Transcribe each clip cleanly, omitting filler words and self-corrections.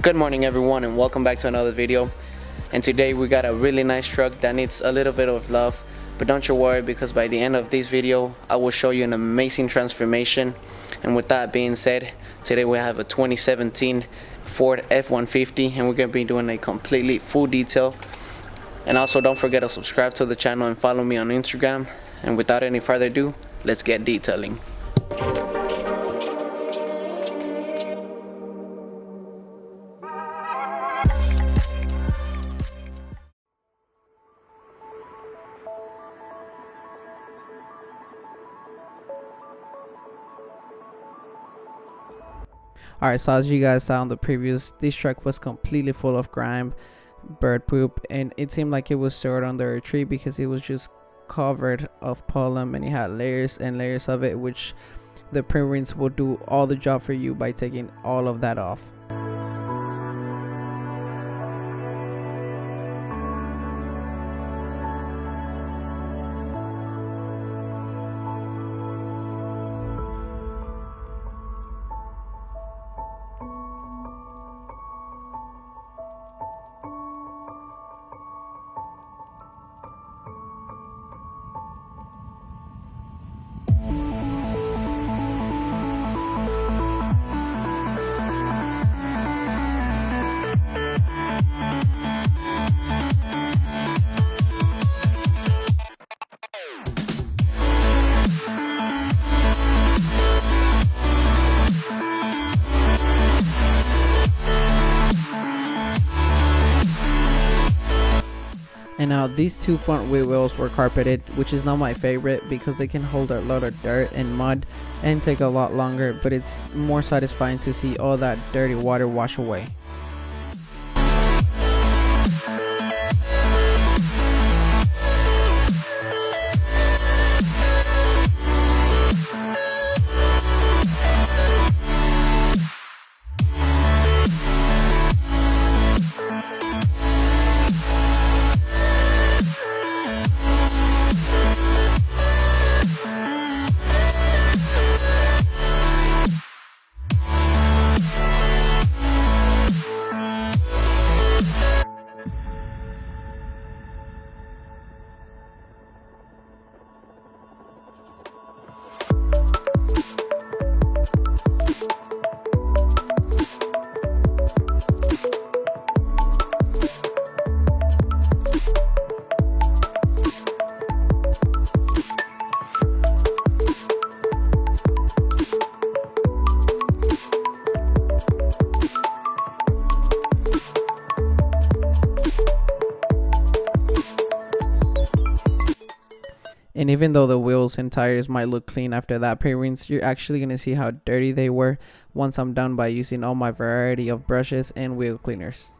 Good morning everyone, and welcome back to another video. And today we got a really nice truck that needs a little bit of love, but don't you worry, because by the end of this video I will show you an amazing transformation. And with that being said, today we have a 2017 Ford F-150 and we're going to be doing a completely full detail. And also don't forget to subscribe to the channel and follow me on Instagram. And without any further ado, let's get detailing. Alright, so as you guys saw in the previous, this truck was completely full of grime, bird poop, and it seemed like it was stored under a tree because it was just covered of pollen and it had layers and layers of it, which the pre-rinse will do all the job for you by taking all of that off. And now these two front wheel wells were carpeted, which is not my favorite because they can hold a lot of dirt and mud and take a lot longer, but it's more satisfying to see all that dirty water wash away. And even though the wheels and tires might look clean after that pre-rinse, you're actually going to see how dirty they were once I'm done by using all my variety of brushes and wheel cleaners.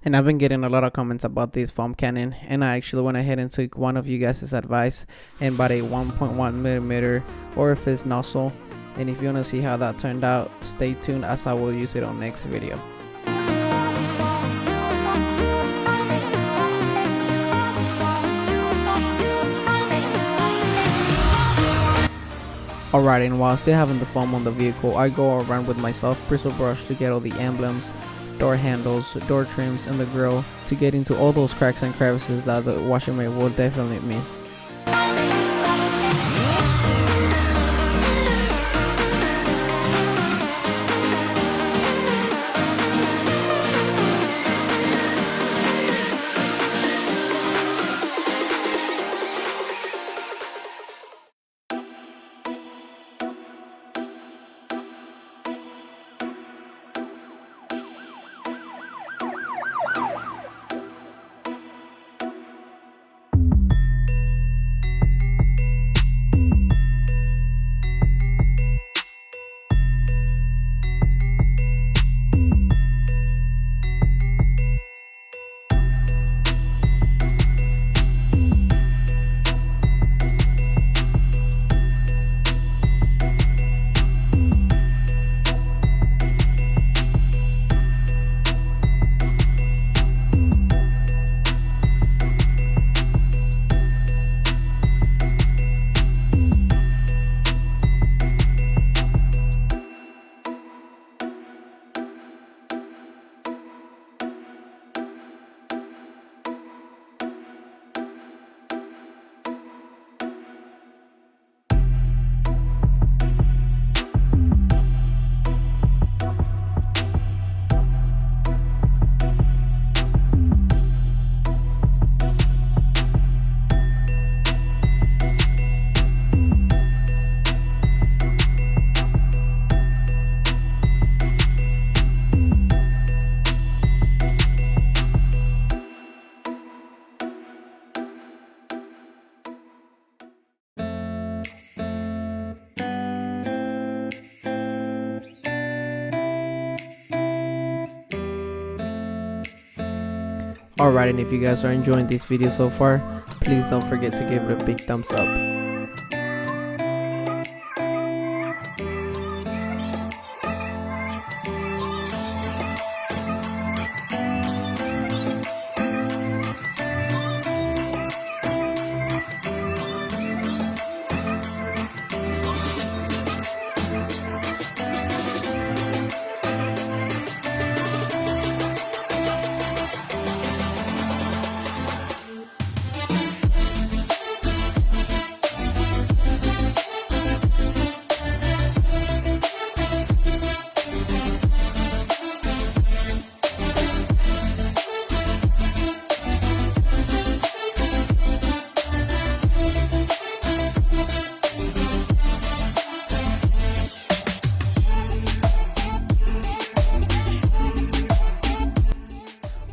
And I've been getting a lot of comments about this foam cannon, and I actually went ahead and took one of you guys' advice and bought a 1.1 millimeter orifice nozzle. And if you want to see how that turned out, stay tuned as I will use it on next video. Alright, and while still having the foam on the vehicle, I go around with my soft bristle brush to get all the emblems, door handles, door trims, and the grille to get into all those cracks and crevices that the washer will definitely miss. Alright, and if you guys are enjoying this video so far, please don't forget to give it a big thumbs up.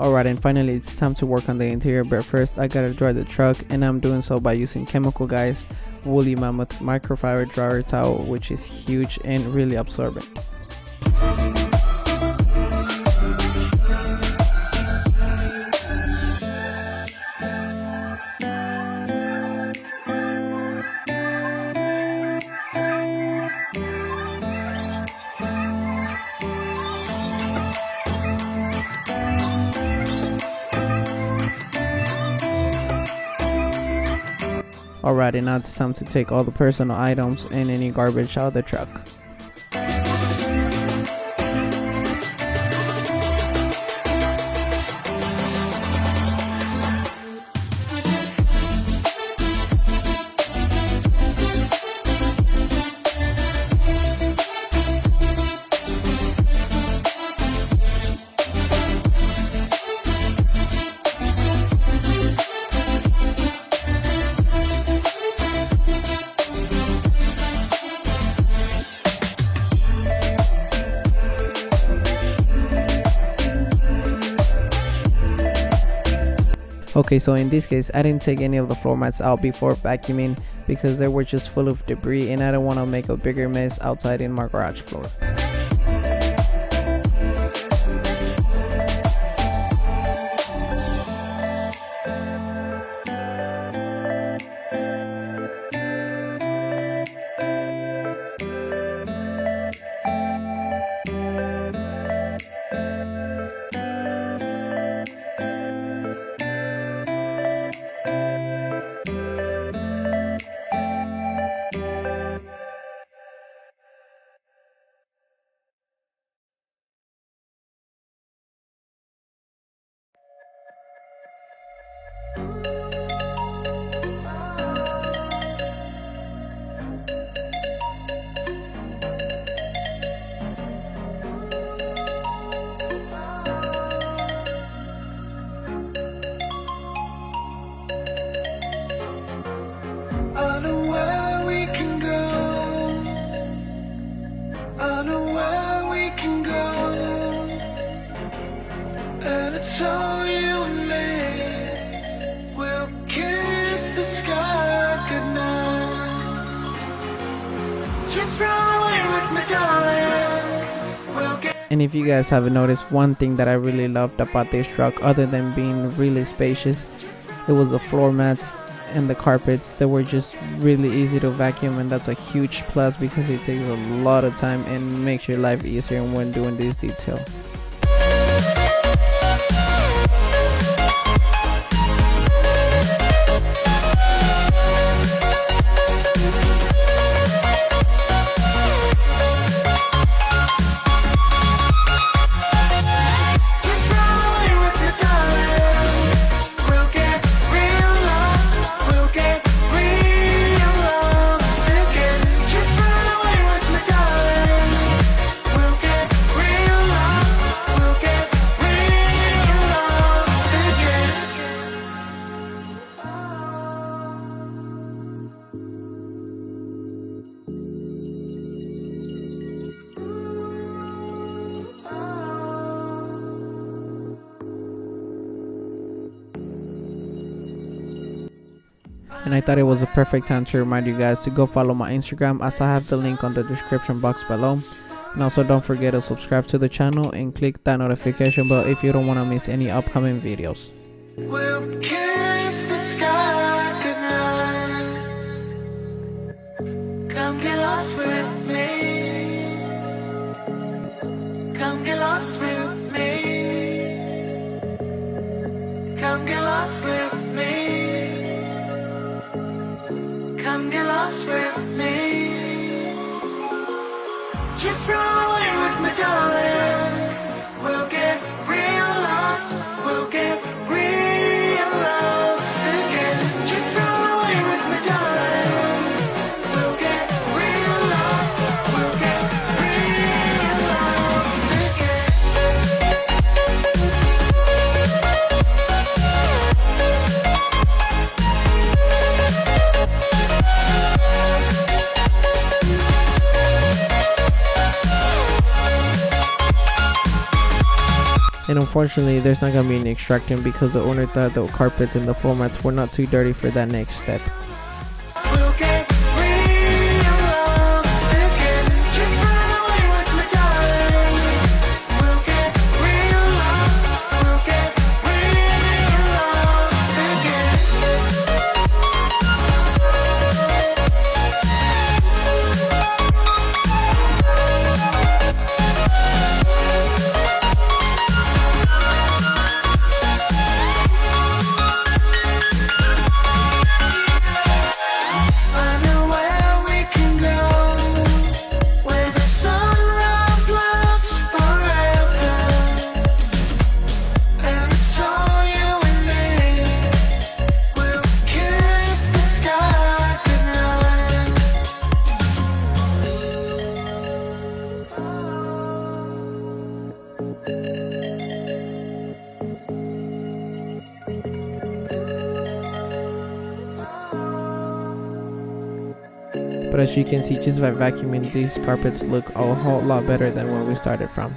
Alright, and finally it's time to work on the interior, but first I gotta dry the truck, and I'm doing so by using Chemical Guy's Woolly Mammoth microfiber dryer towel, which is huge and really absorbent. Alright, and now it's time to take all the personal items and any garbage out of the truck. Okay, so in this case I didn't take any of the floor mats out before vacuuming because they were just full of debris and I don't want to make a bigger mess outside in my garage floor. So you and me will kiss the sky goodnight. Just run away with me, darling. We'll get. And if you guys haven't noticed, one thing that I really loved about this truck, other than being really spacious, it was the floor mats and the carpets. They were just really easy to vacuum, and that's a huge plus because it takes a lot of time and makes your life easier when doing this detail. And I thought it was a perfect time to remind you guys to go follow my Instagram, as I have the link on the description box below. And also don't forget to subscribe to the channel and click that notification bell if you don't want to miss any upcoming videos. We'll kiss the sky goodnight. Come get lost with me. Come get lost with me. Come get lost with me. Come get lost with me. Just run away with me, darling. We'll get real lost. We'll get real lost again. Just run away with me, darling. We'll get real lost. We'll get real lost again. And unfortunately, there's not gonna be any extracting because the owner thought the carpets and the floor mats were not too dirty for that next step. We'll get real lost again. Just run away with me, darling. We'll get real lost. We'll get real lost again. I know where we can go, where the sunrise lasts forever, and it's all you and me. We'll kiss the sky goodnight. But as you can see, just by vacuuming, these carpets look a whole lot better than where we started from.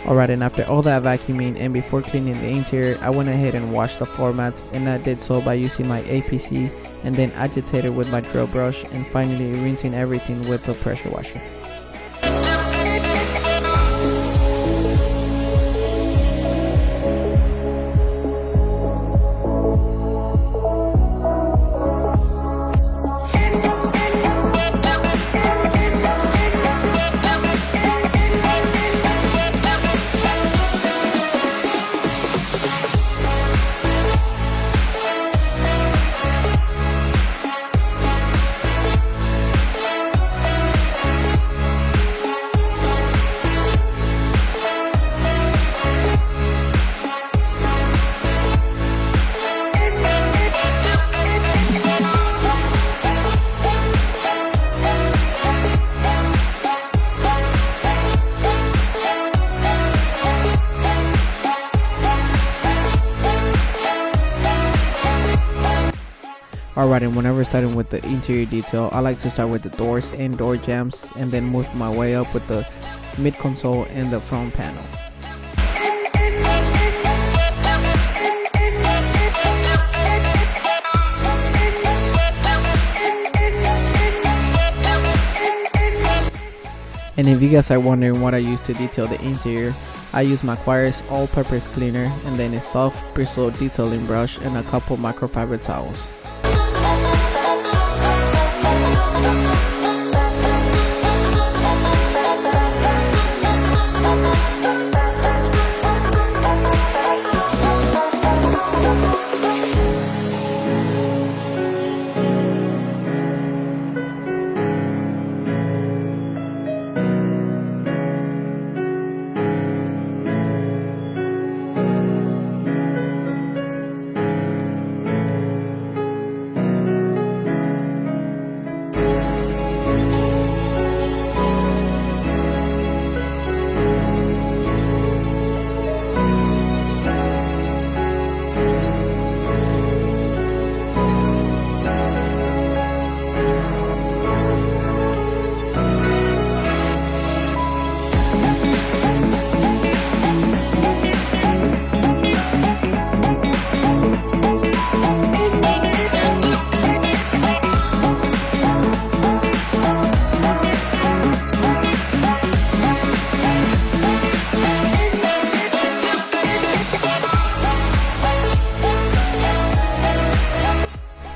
Alright, and after all that vacuuming and before cleaning the interior, I went ahead and washed the floor mats, and I did so by using my APC and then agitated with my drill brush, and finally rinsing everything with the pressure washer. Alright, and whenever starting with the interior detail, I like to start with the doors and door jambs and then move my way up with the mid console and the front panel. And if you guys are wondering what I use to detail the interior, I use my Quire's all-purpose cleaner and then a soft bristle detailing brush and a couple microfiber towels.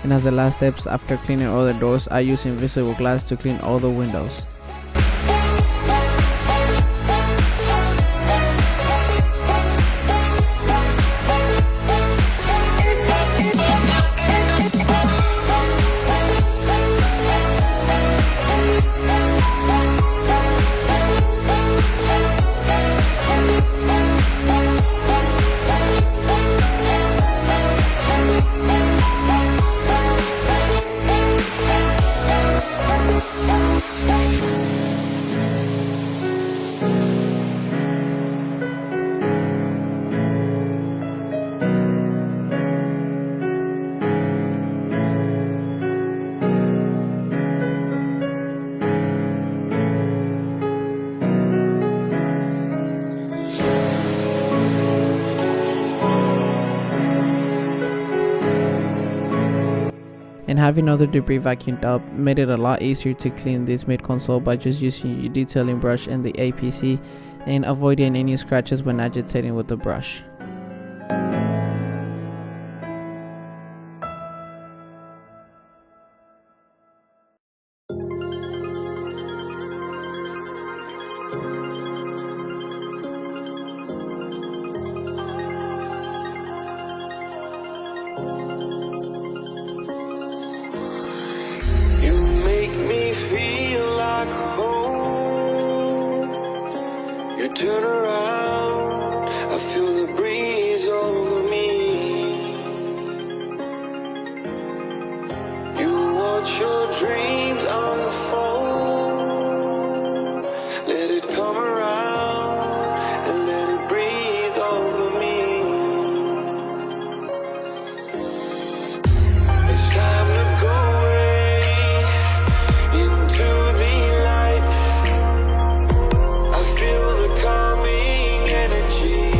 And as the last steps after cleaning all the doors, I use invisible glass to clean all the windows. And having all the debris vacuumed up made it a lot easier to clean this mid console by just using your detailing brush and the APC and avoiding any scratches when agitating with the brush. Turn around, I feel the breeze over me. You watch your dreams unfold. Let it come around and let it breathe over me. It's time to go away into the light. I feel the calming energy.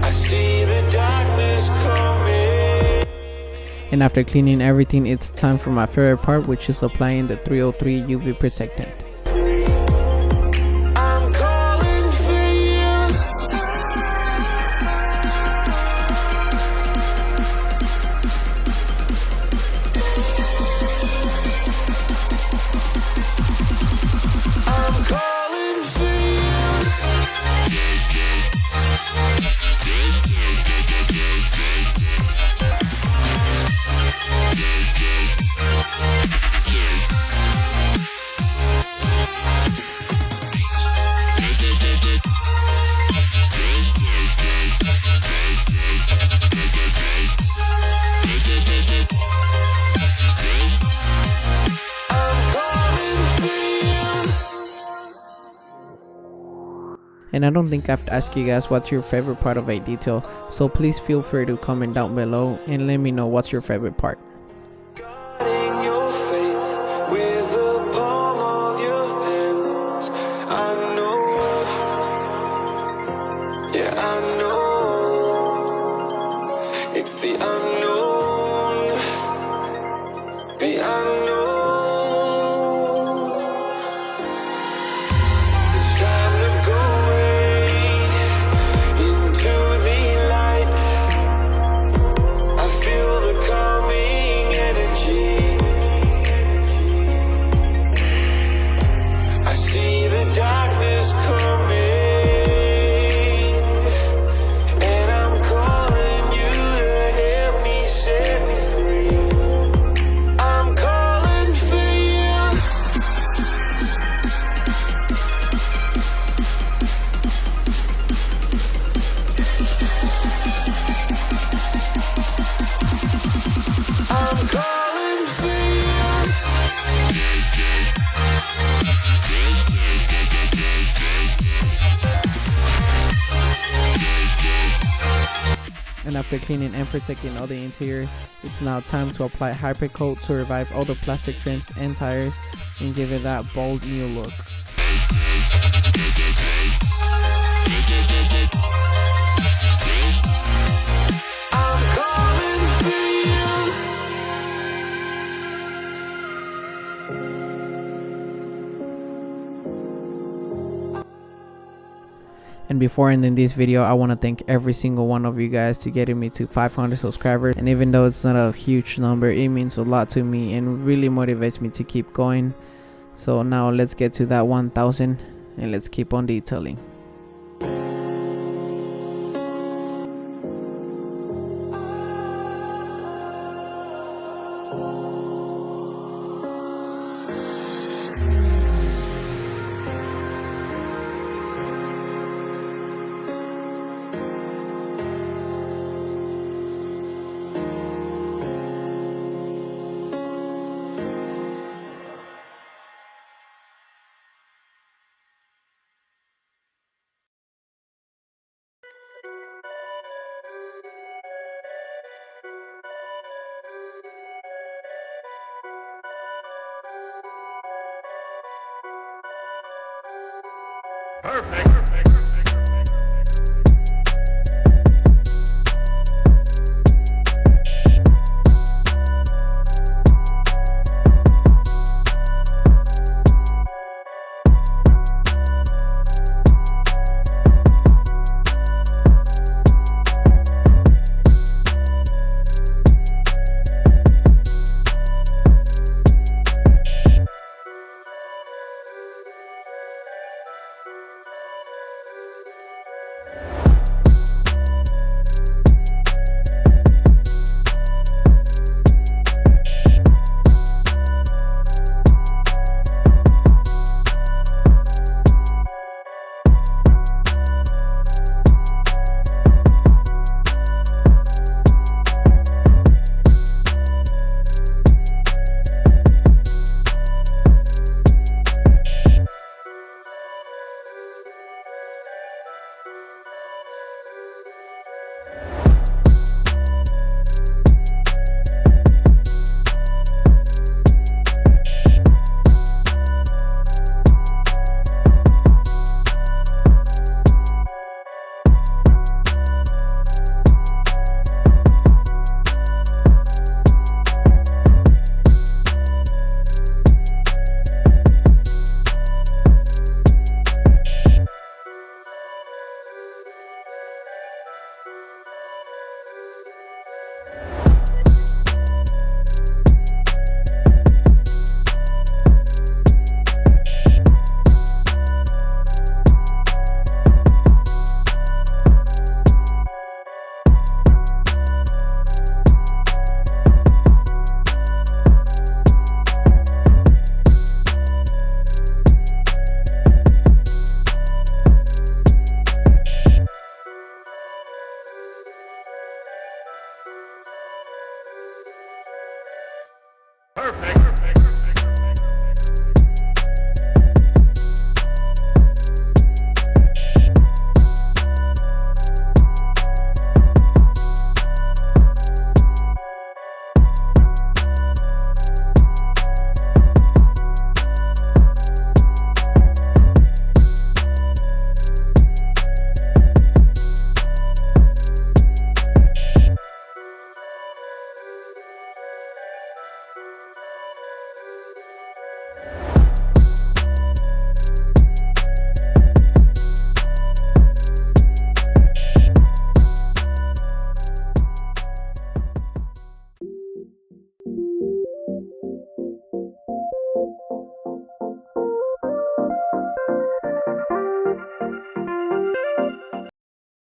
I see the darkness coming. And after cleaning everything, it's time for my favorite part, which is applying the 303 UV protectant. I'm calling for you. I'm calling for you. And I don't think I have to ask you guys what's your favorite part of a detail, so please feel free to comment down below and let me know what's your favorite part. Guarding your faith with the palm of your hands. I know, yeah, I know. It's the unknown, the unknown. It's time to go away into the light. I feel the calming energy. I see the darkness coming, and I'm calling you to help me set me free. I'm calling for you. I'm calling for you. And after cleaning and protecting all the interior, it's now time to apply hyper coat to revive all the plastic trims and tires and give it that bold new look. I'm calling for you. And before ending this video, I want to thank every single one of you guys to getting me to 500 subscribers. And even though it's not a huge number, it means a lot to me and really motivates me to keep going. So now let's get to that 1000 and let's keep on detailing. Perfect.